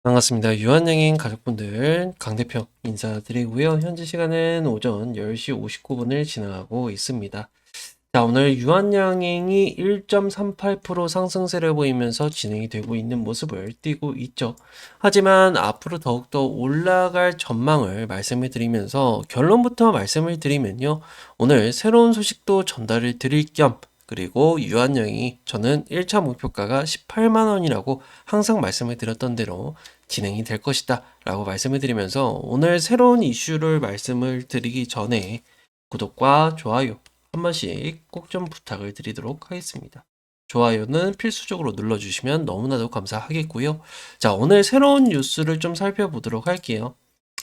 반갑습니다. 유한양행 가족분들 강대표 인사드리고요. 현재 시간은 오전 10시 59분을 지나가고 있습니다. 자, 오늘 유한양행이 1.38% 상승세를 보이면서 진행이 되고 있는 모습을 띄고 있죠. 하지만 앞으로 더욱더 올라갈 전망을 말씀을 드리면서 결론부터 말씀을 드리면요. 오늘 새로운 소식도 전달을 드릴 겸 그리고 유한양이 저는 1차 목표가가 18만 원이라고 항상 말씀을 드렸던 대로 진행이 될 것이다 라고 말씀을 드리면서 오늘 새로운 이슈를 말씀을 드리기 전에 구독과 좋아요 한 번씩 꼭 좀 부탁을 드리도록 하겠습니다. 좋아요는 필수적으로 눌러주시면 너무나도 감사하겠고요. 자, 오늘 새로운 뉴스를 좀 살펴보도록 할게요.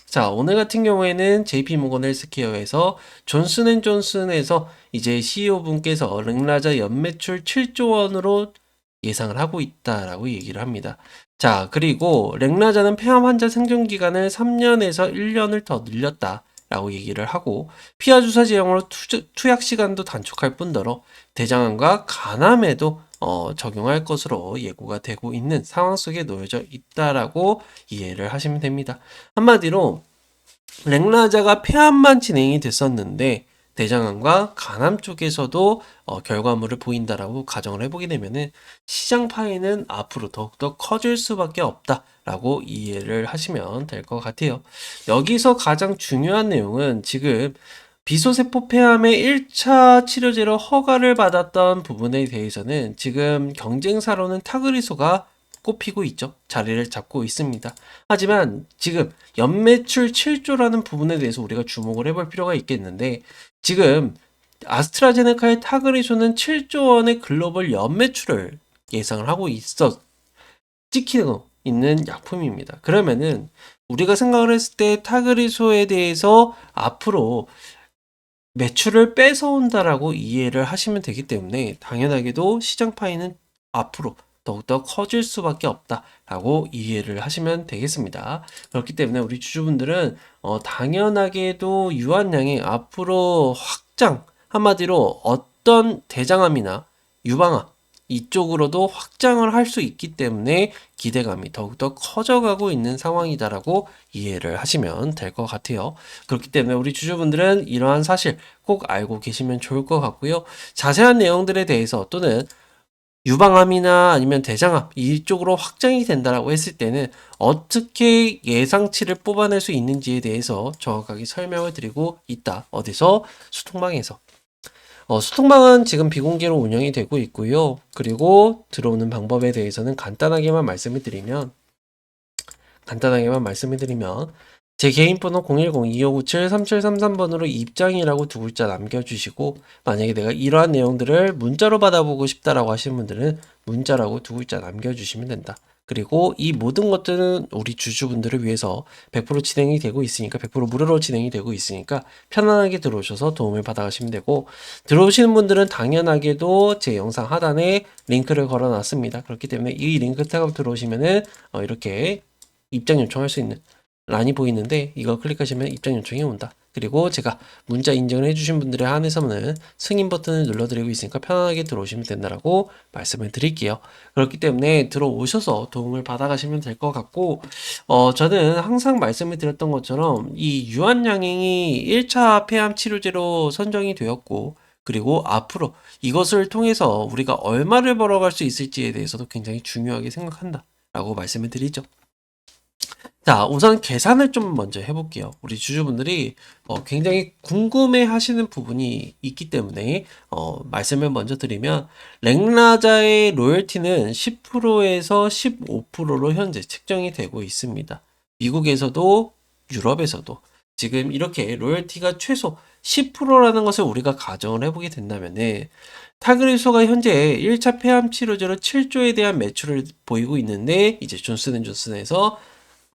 자, 오늘 같은 경우에는 JP모건 헬스케어에서 존슨앤존슨에서 이제 CEO분께서 랭라자 연매출 7조 원으로 예상을 하고 있다라고 얘기를 합니다. 자, 그리고 랭라자는 폐암 환자 생존 기간을 3년에서 1년을 더 늘렸다. 라고 얘기를 하고 피하 주사 제형으로 투약 시간도 단축할 뿐더러 대장암과 간암에도 적용할 것으로 예고가 되고 있는 상황 속에 놓여져 있다라고 이해를 하시면 됩니다. 한마디로 랭라자가 폐암만 진행이 됐었는데 대장암과 간암 쪽에서도 결과물을 보인다라고 가정을 해보게 되면은 시장 파이는 앞으로 더욱더 커질 수밖에 없다라고 이해를 하시면 될 것 같아요. 여기서 가장 중요한 내용은 지금 비소세포 폐암의 1차 치료제로 허가를 받았던 부분에 대해서는 지금 경쟁사로는 타그리소가 꼽히고 있죠. 자리를 잡고 있습니다. 하지만 지금 연매출 7조라는 부분에 대해서 우리가 주목을 해볼 필요가 있겠는데 지금 아스트라제네카의 타그리소는 7조 원의 글로벌 연매출을 예상을 하고 찍히고 있는 약품입니다. 그러면은 우리가 생각을 했을 때 타그리소에 대해서 앞으로 매출을 뺏어온다라고 이해를 하시면 되기 때문에 당연하게도 시장 파이는 앞으로 더욱더 커질 수밖에 없다라고 이해를 하시면 되겠습니다. 그렇기 때문에 우리 주주분들은 당연하게도 유한양의 앞으로 확장, 한마디로 어떤 대장암이나 유방암 이쪽으로도 확장을 할 수 있기 때문에 기대감이 더욱더 커져가고 있는 상황이다라고 이해를 하시면 될 것 같아요. 그렇기 때문에 우리 주주분들은 이러한 사실 꼭 알고 계시면 좋을 것 같고요. 자세한 내용들에 대해서 또는 유방암이나 아니면 대장암 이쪽으로 확장이 된다라고 했을 때는 어떻게 예상치를 뽑아낼 수 있는지에 대해서 정확하게 설명을 드리고 있다. 어디서? 수통방에서. 수통방은 지금 비공개로 운영이 되고 있고요. 그리고 들어오는 방법에 대해서는 간단하게만 말씀을 드리면 제 개인 번호 010-2597-3733번으로 입장이라고 두 글자 남겨주시고 만약에 내가 이러한 내용들을 문자로 받아보고 싶다라고 하시는 분들은 문자라고 두 글자 남겨주시면 된다. 그리고 이 모든 것들은 우리 주주분들을 위해서 100% 진행이 되고 있으니까 100% 무료로 진행이 되고 있으니까 편안하게 들어오셔서 도움을 받아가시면 되고 들어오시는 분들은 당연하게도 제 영상 하단에 링크를 걸어놨습니다. 그렇기 때문에 이 링크 타고 들어오시면은 이렇게 입장 요청할 수 있는 란이 보이는데 이거 클릭하시면 입장 요청이 온다. 그리고 제가 문자 인증을 해주신 분들에 한해서는 승인 버튼을 눌러드리고 있으니까 편안하게 들어오시면 된다라고 말씀을 드릴게요. 그렇기 때문에 들어오셔서 도움을 받아가시면 될 것 같고 저는 항상 말씀을 드렸던 것처럼 이 유한양행이 1차 폐암 치료제로 선정이 되었고 그리고 앞으로 이것을 통해서 우리가 얼마를 벌어갈 수 있을지에 대해서도 굉장히 중요하게 생각한다 라고 말씀을 드리죠. 자, 우선 계산을 좀 먼저 해볼게요. 우리 주주분들이 굉장히 궁금해 하시는 부분이 있기 때문에 말씀을 먼저 드리면 랭라자의 로열티는 10%에서 15%로 현재 책정이 되고 있습니다. 미국에서도 유럽에서도 지금 이렇게 로열티가 최소 10%라는 것을 우리가 가정을 해보게 된다면은 타그리소가 현재 1차 폐암 치료제로 7조에 대한 매출을 보이고 있는데 이제 존슨앤존슨에서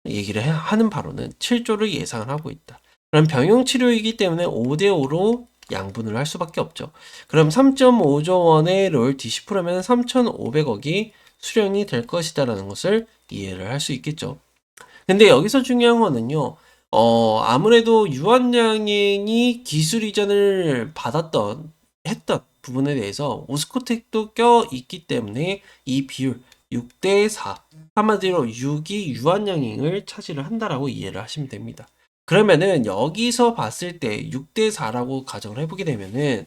얘기를 하는 바로는 7조를 예상을 하고 있다. 그럼 병용 치료이기 때문에 5대5로 양분을 할 수밖에 없죠. 그럼 3.5조 원의 로열티 10%면 3,500억이 수령이 될 것이다라는 것을 이해를 할 수 있겠죠. 근데 여기서 중요한 거는요. 아무래도 유한양행이 기술 이전을 했던 부분에 대해서 오스코텍도 껴 있기 때문에 이 비율 6대 4. 한마디로 6이 유한양행을 차지를 한다라고 이해를 하시면 됩니다. 그러면은 여기서 봤을 때 6대 4라고 가정을 해보게 되면은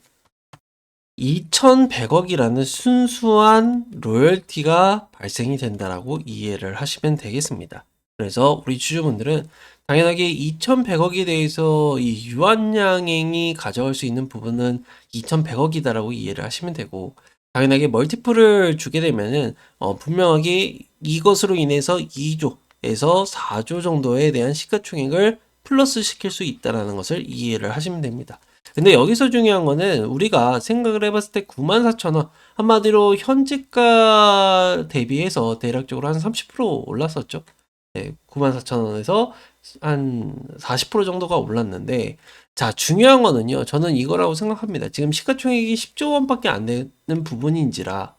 2100억이라는 순수한 로열티가 발생이 된다라고 이해를 하시면 되겠습니다. 그래서 우리 주주분들은 당연하게 2100억에 대해서 이 유한양행이 가져갈 수 있는 부분은 2100억이다라고 이해를 하시면 되고, 당연하게 멀티플을 주게 되면은 분명하게 이것으로 인해서 2조에서 4조 정도에 대한 시가총액을 플러스 시킬 수 있다는 것을 이해를 하시면 됩니다. 근데 여기서 중요한 거는 우리가 생각을 해봤을 때 94,000원, 한마디로 현재가 대비해서 대략적으로 한 30% 올랐었죠. 네, 94,000원에서 한 40% 정도가 올랐는데, 자, 중요한 거는요, 저는 이거라고 생각합니다. 지금 시가총액이 10조 원밖에 안 되는 부분인지라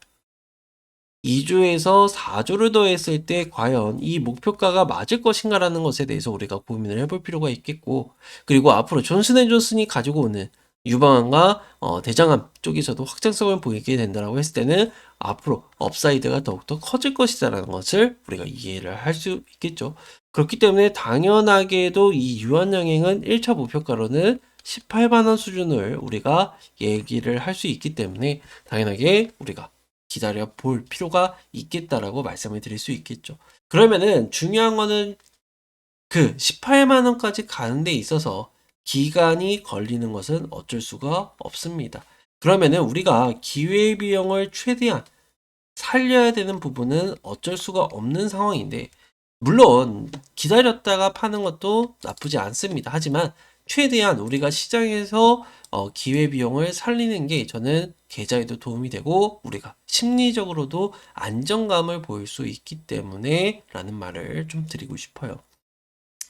2조에서 4조를 더했을 때 과연 이 목표가가 맞을 것인가라는 것에 대해서 우리가 고민을 해볼 필요가 있겠고, 그리고 앞으로 존슨앤존슨이 가지고 오는 유방암과 대장암 쪽에서도 확장성을 보이게 된다고 했을 때는 앞으로 업사이드가 더욱더 커질 것이다라는 것을 우리가 이해를 할 수 있겠죠. 그렇기 때문에 당연하게도 이 유한양행은 1차 목표가로는 18만 원 수준을 우리가 얘기를 할 수 있기 때문에 당연하게 우리가 기다려 볼 필요가 있겠다라고 말씀을 드릴 수 있겠죠. 그러면은 중요한 거는 그 18만 원까지 가는 데 있어서 기간이 걸리는 것은 어쩔 수가 없습니다. 그러면은 우리가 기회비용을 최대한 살려야 되는 부분은 어쩔 수가 없는 상황인데, 물론 기다렸다가 파는 것도 나쁘지 않습니다. 하지만 최대한 우리가 시장에서 기회비용을 살리는 게 저는 계좌에도 도움이 되고 우리가 심리적으로도 안정감을 보일 수 있기 때문에 라는 말을 좀 드리고 싶어요.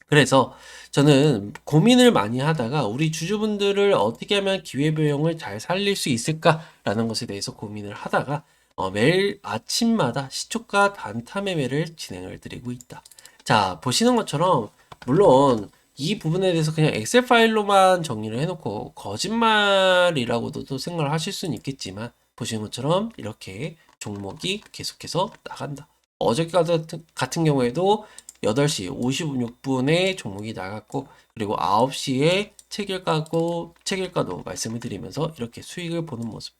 그래서 저는 고민을 많이 하다가 우리 주주분들을 어떻게 하면 기회비용을 잘 살릴 수 있을까라는 것에 대해서 고민을 하다가 매일 아침마다 시초가 단타 매매를 진행을 드리고 있다. 자, 보시는 것처럼 물론 이 부분에 대해서 그냥 엑셀 파일로만 정리를 해놓고 거짓말이라고도 또 생각을 하실 수는 있겠지만, 보시는 것처럼 이렇게 종목이 계속해서 나간다. 어저께 같은 경우에도 8시 56분에 종목이 나갔고, 그리고 9시에 체결가도 말씀을 드리면서 이렇게 수익을 보는 모습.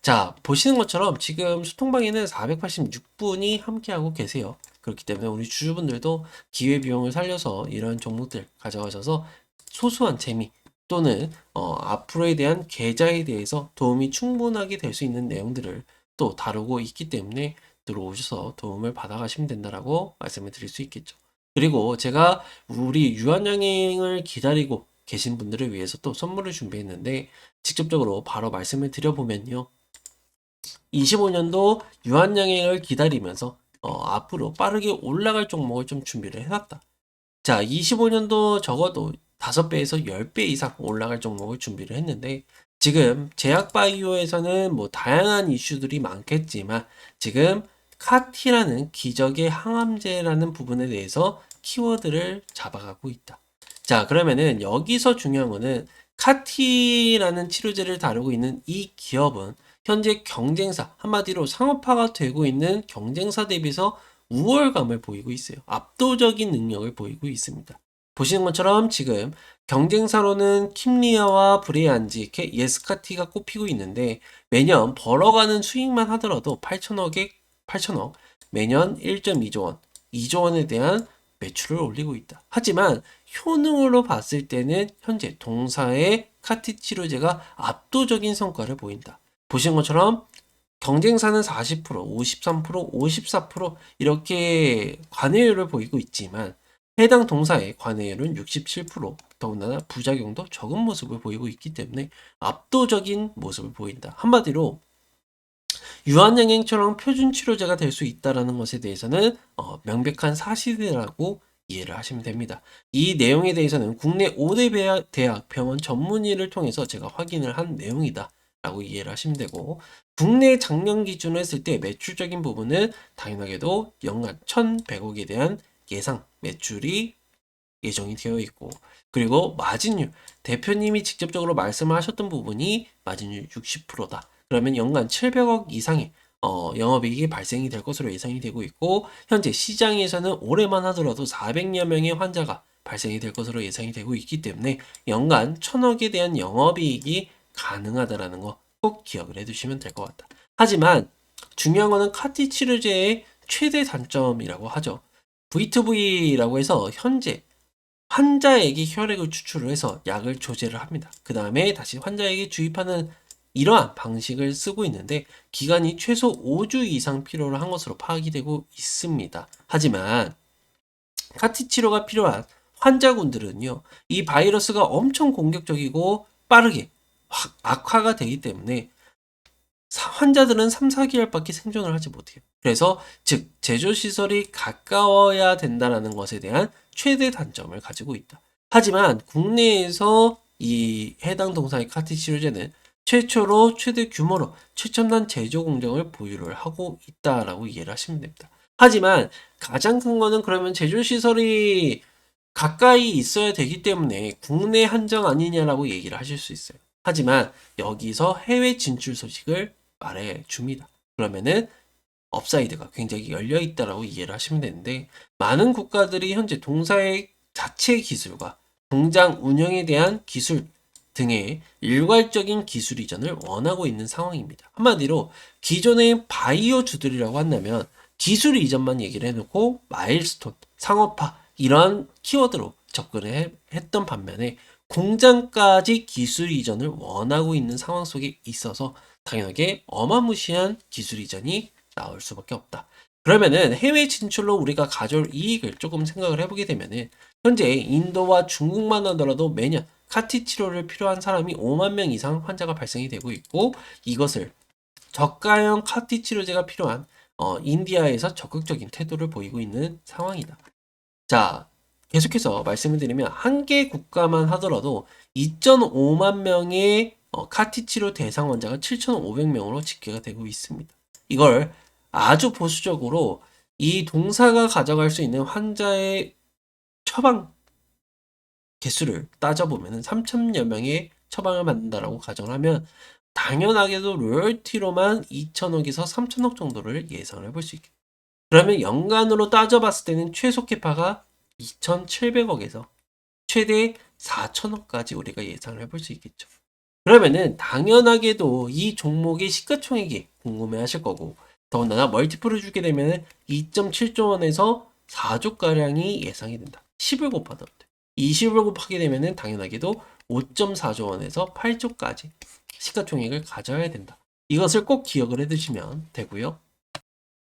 자, 보시는 것처럼 지금 수통방에는 486분이 함께하고 계세요. 그렇기 때문에 우리 주주분들도 기회비용을 살려서 이런 종목들 가져가셔서 소소한 재미 또는 앞으로에 대한 계좌에 대해서 도움이 충분하게 될 수 있는 내용들을 또 다루고 있기 때문에 들어오셔서 도움을 받아가시면 된다라고 말씀을 드릴 수 있겠죠. 그리고 제가 우리 유한양행을 기다리고 계신 분들을 위해서 또 선물을 준비했는데, 직접적으로 바로 말씀을 드려보면요. 25년도 유한양행을 기다리면서 앞으로 빠르게 올라갈 종목을 좀 준비를 해놨다. 자, 25년도 적어도 5배에서 10배 이상 올라갈 종목을 준비를 했는데, 지금 제약바이오에서는 뭐 다양한 이슈들이 많겠지만 지금 카티라는 기적의 항암제라는 부분에 대해서 키워드를 잡아가고 있다. 자, 그러면은 여기서 중요한 거는 카티라는 치료제를 다루고 있는 이 기업은 현재 경쟁사, 한마디로 상업화가 되고 있는 경쟁사 대비해서 우월감을 보이고 있어요. 압도적인 능력을 보이고 있습니다. 보시는 것처럼 지금 경쟁사로는 킴리아와 브레안지, 예스카티가 꼽히고 있는데, 매년 벌어가는 수익만 하더라도 8천억, 매년 1.2조 원, 2조 원에 대한 매출을 올리고 있다. 하지만 효능으로 봤을 때는 현재 동사의 카티 치료제가 압도적인 성과를 보인다. 보시는 것처럼 경쟁사는 40%, 53%, 54% 이렇게 관회율을 보이고 있지만 해당 동사의 관회율은 67%, 더군다나 부작용도 적은 모습을 보이고 있기 때문에 압도적인 모습을 보인다. 한마디로 유한양행처럼 표준 치료제가 될 수 있다는 것에 대해서는 명백한 사실이라고 이해를 하시면 됩니다. 이 내용에 대해서는 국내 5대 대학 병원 전문의를 통해서 제가 확인을 한 내용이다 라고 이해를 하시면 되고, 국내 작년 기준으로 했을 때 매출적인 부분은 당연하게도 연간 1,100억에 대한 예상 매출이 예정이 되어 있고, 그리고 마진율, 대표님이 직접적으로 말씀을 하셨던 부분이 마진율 60%다. 그러면 연간 700억 이상의 영업이익이 발생이 될 것으로 예상이 되고 있고, 현재 시장에서는 올해만 하더라도 400여 명의 환자가 발생이 될 것으로 예상이 되고 있기 때문에 연간 1000억에 대한 영업이익이 가능하다라는 거 꼭 기억을 해두시면 될 것 같다. 하지만 중요한 거는 카티 치료제의 최대 단점이라고 하죠. V2V라고 해서 현재 환자에게 혈액을 추출을 해서 약을 조제를 합니다. 그 다음에 다시 환자에게 주입하는 이러한 방식을 쓰고 있는데 기간이 최소 5주 이상 필요로 한 것으로 파악이 되고 있습니다. 하지만 카티 치료가 필요한 환자군들은요, 이 바이러스가 엄청 공격적이고 빠르게 악화가 되기 때문에 환자들은 3, 4개월밖에 생존을 하지 못해요. 그래서 즉 제조시설이 가까워야 된다는 것에 대한 최대 단점을 가지고 있다. 하지만 국내에서 이 해당 동사의 카티 치료제는 최초로 최대 규모로 최첨단 제조 공정을 보유를 하고 있다라고 이해를 하시면 됩니다. 하지만 가장 큰 거는 그러면 제조시설이 가까이 있어야 되기 때문에 국내 한정 아니냐라고 얘기를 하실 수 있어요. 하지만 여기서 해외 진출 소식을 말해 줍니다. 그러면은 업사이드가 굉장히 열려 있다라고 이해를 하시면 되는데 많은 국가들이 현재 동사의 자체 기술과 공장 운영에 대한 기술 등의 일괄적인 기술 이전을 원하고 있는 상황입니다. 한마디로 기존의 바이오주들이라고 한다면 기술 이전만 얘기를 해놓고 마일스톤, 상업화 이런 키워드로 접근을 했던 반면에 공장까지 기술 이전을 원하고 있는 상황 속에 있어서 당연하게 어마무시한 기술 이전이 나올 수밖에 없다. 그러면은 해외 진출로 우리가 가져올 이익을 조금 생각을 해보게 되면은 현재 인도와 중국만 하더라도 매년 카티 치료를 필요한 사람이 5만 명 이상 환자가 발생이 되고 있고 이것을 저가형 카티 치료제가 필요한 인디아에서 적극적인 태도를 보이고 있는 상황이다. 자, 계속해서 말씀을 드리면 한 개 국가만 하더라도 2.5만 명의 카티 치료 대상 환자가 7,500명으로 집계가 되고 있습니다. 이걸 아주 보수적으로 이 동사가 가져갈 수 있는 환자의 처방 개수를 따져보면 3,000여 명의 처방을 받는다라고 가정을 하면 당연하게도 로열티로만 2천억에서 3천억 정도를 예상을 해볼 수 있겠다. 그러면 연간으로 따져봤을 때는 최소 캐파가 2,700억에서 최대 4천억까지 우리가 예상을 해볼 수 있겠죠. 그러면은 당연하게도 이 종목의 시가총액이 궁금해 하실 거고 더군다나 멀티플을 주게 되면 2.7조 원에서 4조가량이 예상이 된다. 10을 곱하더라도 20을 곱하게 되면 당연하게도 5.4조 원에서 8조까지 시가총액을 가져야 된다. 이것을 꼭 기억을 해두시면 되고요.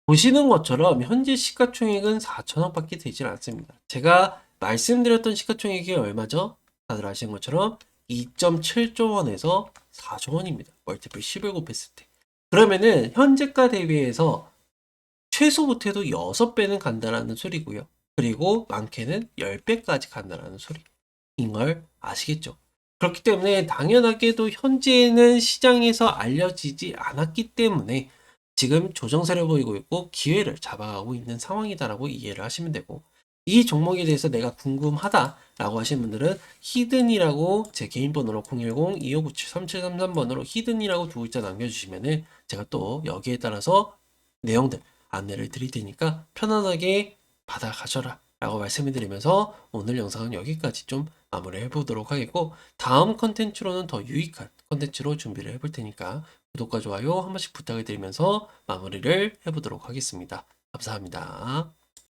보시는 것처럼 현재 시가총액은 4천억밖에 되질 않습니다. 제가 말씀드렸던 시가총액이 얼마죠? 다들 아시는 것처럼 2.7조 원에서 4조 원입니다. 멀티플 10을 곱했을 때. 그러면은 현재가 대비해서 최소 못해도 6배는 간다라는 소리고요. 그리고 많게는 10배까지 간다라는 소리인 걸 아시겠죠? 그렇기 때문에 당연하게도 현재는 시장에서 알려지지 않았기 때문에 지금 조정세를 보이고 있고 기회를 잡아가고 있는 상황이다라고 이해를 하시면 되고 이 종목에 대해서 내가 궁금하다라고 하시는 분들은 히든이라고 제 개인 번호로 010-2597-3733번으로 히든이라고 두 글자 남겨주시면은 제가 또 여기에 따라서 내용들 안내를 드릴 테니까 편안하게 받아가셔라 라고 말씀을 드리면서 오늘 영상은 여기까지 좀 마무리 해보도록 하겠고 다음 컨텐츠로는 더 유익한 컨텐츠로 준비를 해볼 테니까 구독과 좋아요 한 번씩 부탁을 드리면서 마무리를 해보도록 하겠습니다. 감사합니다.